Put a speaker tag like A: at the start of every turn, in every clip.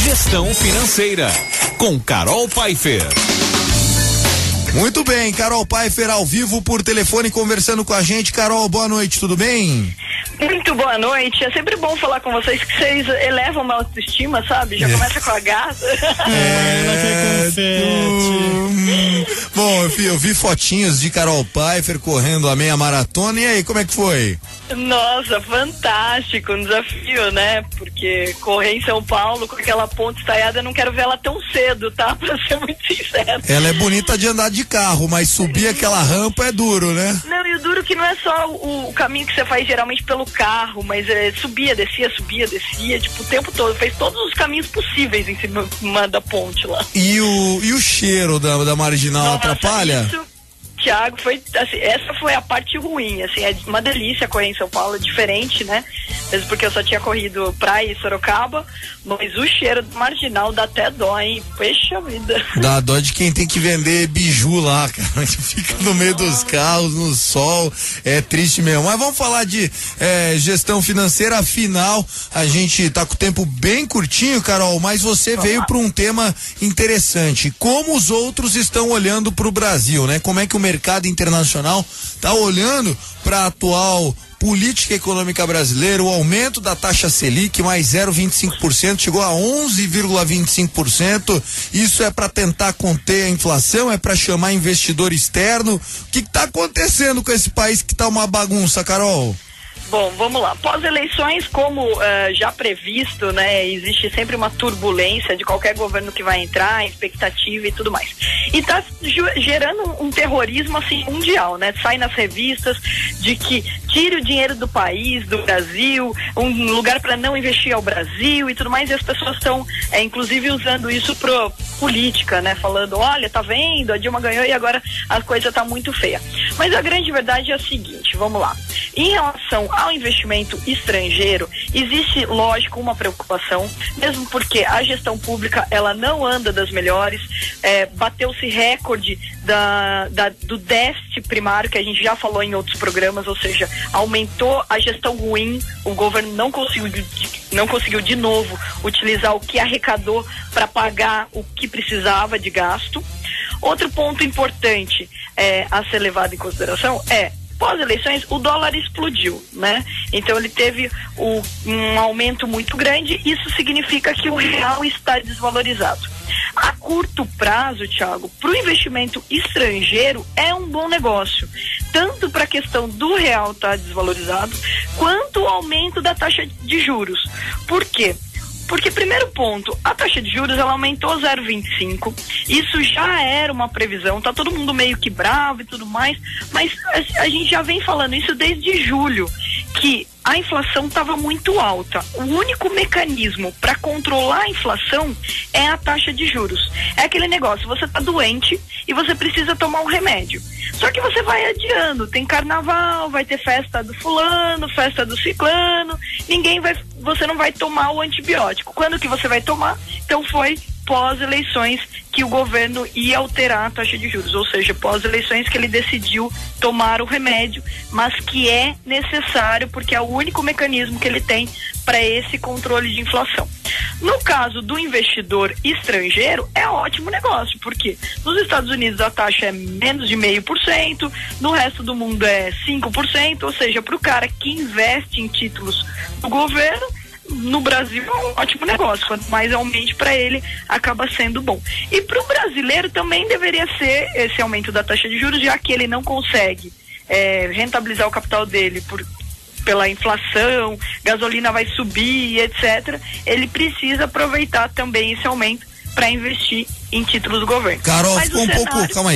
A: Gestão Financeira, com Carol Pfeiffer.
B: Muito bem, Carol Pfeiffer ao vivo por telefone conversando com a gente. Carol, boa noite, tudo bem?
C: Muito boa noite, é sempre bom falar com vocês, que vocês elevam uma autoestima, sabe? Já começa com a gata.
B: Bom, eu vi fotinhos de Carol Pfeiffer correndo a meia maratona, e aí, como é que foi?
C: Nossa, fantástico, um desafio, né? Porque correr em São Paulo com aquela ponte estaiada, eu não quero ver ela tão cedo, tá? Pra ser muito sincero.
B: Ela é bonita de andar de carro, mas subir aquela rampa é duro, né?
C: Não, e o duro que não é só o caminho que você faz geralmente pelo carro, mas subia, descia, tipo, o tempo todo. Fez todos os caminhos possíveis em cima da ponte lá.
B: E o cheiro da marginal? Nossa, atrapalha?
C: Isso, Thiago, foi assim, essa foi a parte ruim, assim, é uma delícia correr em São Paulo, é diferente, né? Mesmo porque eu só tinha corrido praia e Sorocaba, mas o cheiro do marginal dá até dó, hein? Puxa vida.
B: Dá dó de quem tem que vender biju lá, cara. A gente fica no meio dos carros, no sol, é triste mesmo. Mas vamos falar de gestão financeira, afinal, a gente tá com o tempo bem curtinho, Carol, mas você veio para um tema interessante. Como os outros estão olhando para o Brasil, né? Como é que o mercado internacional tá olhando para a atual política econômica brasileira, o aumento da taxa Selic, mais 0,25%, chegou a 11,25%. Isso é para tentar conter a inflação, é para chamar investidor externo. O que está acontecendo com esse país que tá uma bagunça, Carol?
C: Bom, vamos lá. Pós-eleições, como já previsto, né, existe sempre uma turbulência de qualquer governo que vai entrar, expectativa e tudo mais. E tá gerando um terrorismo, assim, mundial, né? Sai nas revistas de que tire o dinheiro do país, do Brasil, um lugar para não investir ao Brasil e tudo mais, e as pessoas estão, inclusive, usando isso pro política, né? Falando, olha, tá vendo, a Dilma ganhou e agora a coisa tá muito feia. Mas a grande verdade é a seguinte, vamos lá. Em relação ao investimento estrangeiro, existe, lógico, uma preocupação, mesmo porque a gestão pública, ela não anda das melhores, bateu-se recorde do déficit primário, que a gente já falou em outros programas, ou seja, aumentou a gestão ruim, o governo não conseguiu de novo utilizar o que arrecadou para pagar o que precisava de gasto. Outro ponto importante a ser levado em consideração pós-eleições, o dólar explodiu, né? Então ele teve um aumento muito grande, isso significa que o real está desvalorizado. A curto prazo, Thiago, para o investimento estrangeiro é um bom negócio, tanto para a questão do real estar desvalorizado, quanto o aumento da taxa de juros. Por quê? Porque, primeiro ponto, a taxa de juros, ela aumentou 0,25, isso já era uma previsão, tá todo mundo meio que bravo e tudo mais, mas a gente já vem falando isso desde julho, que a inflação estava muito alta. O único mecanismo para controlar a inflação é a taxa de juros. É aquele negócio, você está doente e você precisa tomar um remédio. Só que você vai adiando, tem carnaval, vai ter festa do fulano, festa do ciclano, você não vai tomar o antibiótico. Quando que você vai tomar? Então foi pós-eleições que o governo ia alterar a taxa de juros, ou seja, pós-eleições que ele decidiu tomar o remédio, mas que é necessário porque é o único mecanismo que ele tem para esse controle de inflação. No caso do investidor estrangeiro, é ótimo negócio, porque nos Estados Unidos a taxa é menos de 0,5%, no resto do mundo é 5%, ou seja, para o cara que investe em títulos do governo, no Brasil é um ótimo negócio, quanto mais aumente para ele, acaba sendo bom. E para o brasileiro também deveria ser esse aumento da taxa de juros, já que ele não consegue rentabilizar o capital dele pela inflação, gasolina vai subir, etc. Ele precisa aproveitar também esse aumento para investir em títulos do governo.
B: Carol,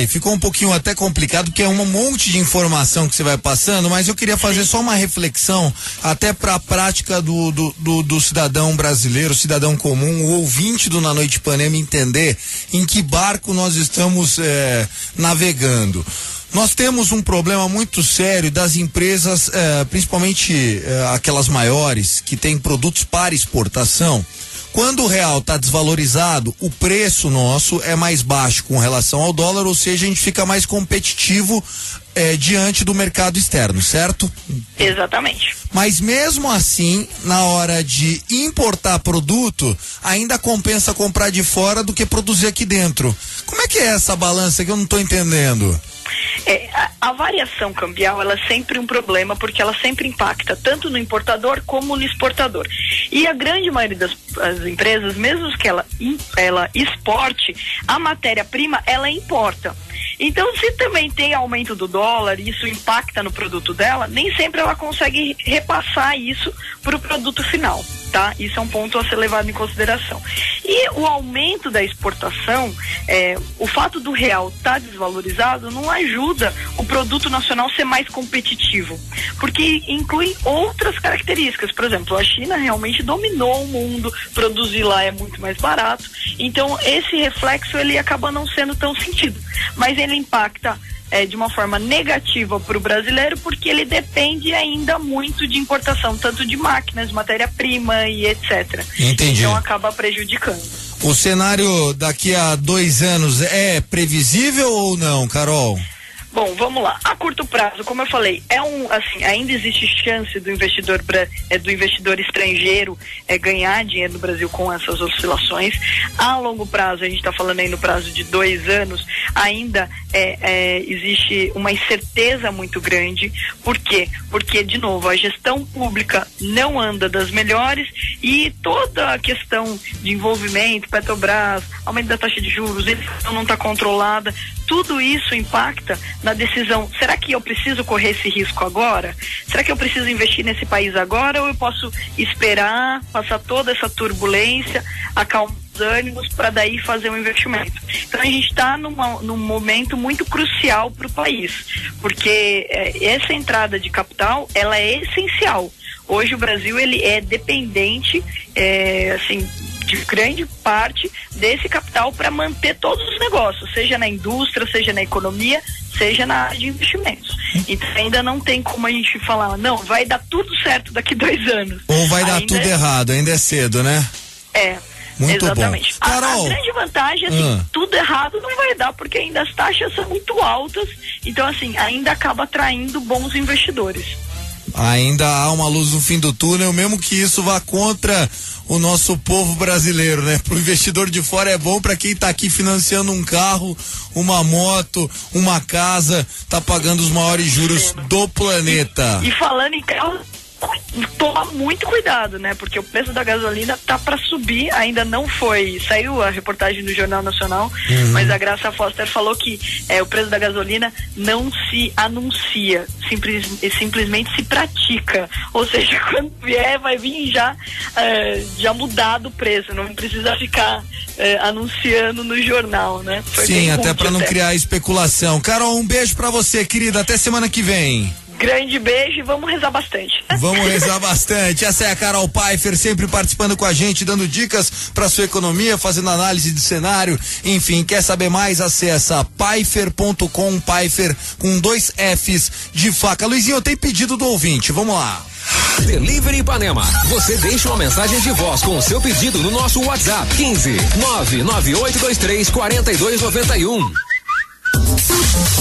B: ficou um pouquinho até complicado, porque é um monte de informação que você vai passando, mas eu queria fazer só uma reflexão, até para a prática do cidadão brasileiro, cidadão comum, o ouvinte do Na Noite Ipanema entender em que barco nós estamos navegando. Nós temos um problema muito sério das empresas, principalmente aquelas maiores, que têm produtos para exportação, Quando o real está desvalorizado, o preço nosso é mais baixo com relação ao dólar, ou seja, a gente fica mais competitivo diante do mercado externo, certo?
C: Exatamente.
B: Mas mesmo assim, na hora de importar produto, ainda compensa comprar de fora do que produzir aqui dentro. Como é que é essa balança que eu não estou entendendo?
C: A variação cambial, ela é sempre um problema, porque ela sempre impacta tanto no importador como no exportador. E a grande maioria das empresas, mesmo que ela exporte, a matéria-prima, ela importa. Então, se também tem aumento do dólar e isso impacta no produto dela, nem sempre ela consegue repassar isso para o produto final, tá? Isso é um ponto a ser levado em consideração. E o aumento da exportação, o fato do real estar desvalorizado não ajuda o produto nacional ser mais competitivo, porque inclui outras características. Por exemplo, a China realmente dominou o mundo, produzir lá é muito mais barato, então esse reflexo ele acaba não sendo tão sentido, mas ele impacta de uma forma negativa para o brasileiro, porque ele depende ainda muito de importação, tanto de máquinas, matéria-prima e etc.
B: Entendi.
C: Então acaba prejudicando.
B: O cenário daqui a 2 anos é previsível ou não, Carol?
C: Bom, vamos lá. A curto prazo, como eu falei, ainda existe chance do investidor estrangeiro ganhar dinheiro no Brasil com essas oscilações. A longo prazo, a gente está falando aí no prazo de 2 anos, ainda existe uma incerteza muito grande. Por quê? Porque, de novo, a gestão pública não anda das melhores e toda a questão de envolvimento, Petrobras, aumento da taxa de juros, inflação não está controlada, tudo isso impacta na decisão. Será que eu preciso correr esse risco agora? Será que eu preciso investir nesse país agora, ou eu posso esperar, passar toda essa turbulência, acalmar os ânimos para daí fazer um investimento? Então a gente está num momento muito crucial para o país, porque essa entrada de capital, ela é essencial. Hoje o Brasil ele é dependente, de grande parte desse capital para manter todos os negócios, seja na indústria, seja na economia, seja na área de investimentos. Então ainda não tem como a gente falar, não, vai dar tudo certo daqui 2 anos.
B: Ou vai dar tudo errado, ainda é cedo, né? Muito
C: exatamente.
B: Bom. Carol,
C: a grande vantagem, tudo errado não vai dar, porque ainda as taxas são muito altas, então ainda acaba atraindo bons investidores.
B: Ainda há uma luz no fim do túnel, mesmo que isso vá contra o nosso povo brasileiro, né? Pro investidor de fora é bom, para quem tá aqui financiando um carro, uma moto, uma casa, tá pagando os maiores juros do planeta.
C: E falando em carro, tomar muito cuidado, né? Porque o preço da gasolina tá para subir, ainda não foi, saiu a reportagem do Jornal Nacional, mas a Graça Foster falou que o preço da gasolina não se anuncia, simplesmente se pratica, ou seja, quando vier vai vir já mudado o preço, não precisa ficar anunciando no jornal, né?
B: Sim, até para não criar especulação. Carol, um beijo para você, querida, até semana que vem.
C: Grande beijo e vamos rezar bastante.
B: Vamos rezar bastante. Essa é a Carol Pfeiffer, sempre participando com a gente, dando dicas para sua economia, fazendo análise de cenário. Enfim, quer saber mais? Acessa pfeiffer.com, Pfeiffer com 2 Fs de faca. Luizinho, eu tenho pedido do ouvinte, vamos lá.
D: Delivery Ipanema. Você deixa uma mensagem de voz com o seu pedido no nosso WhatsApp 15 99823 4291.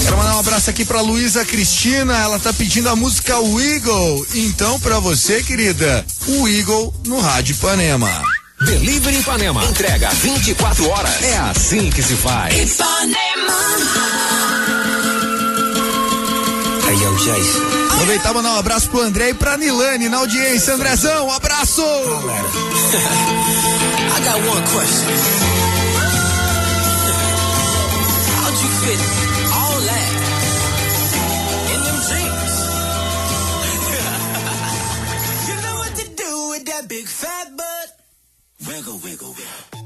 B: Quero mandar um abraço aqui pra Luísa Cristina, ela tá pedindo a música O Eagle. Então, pra você, querida, o Eagle no Rádio Ipanema.
D: Delivery Ipanema. Entrega 24 horas. É assim que se faz.
E: Ipanema. Hey, yo, Jason.
B: Aproveitar e mandar um abraço pro André e pra Nilane na audiência. Andrezão, um abraço!
E: I got one question. How'd you fit all that in them jeans? You know what to do with that big fat butt. Wiggle, wiggle, wiggle.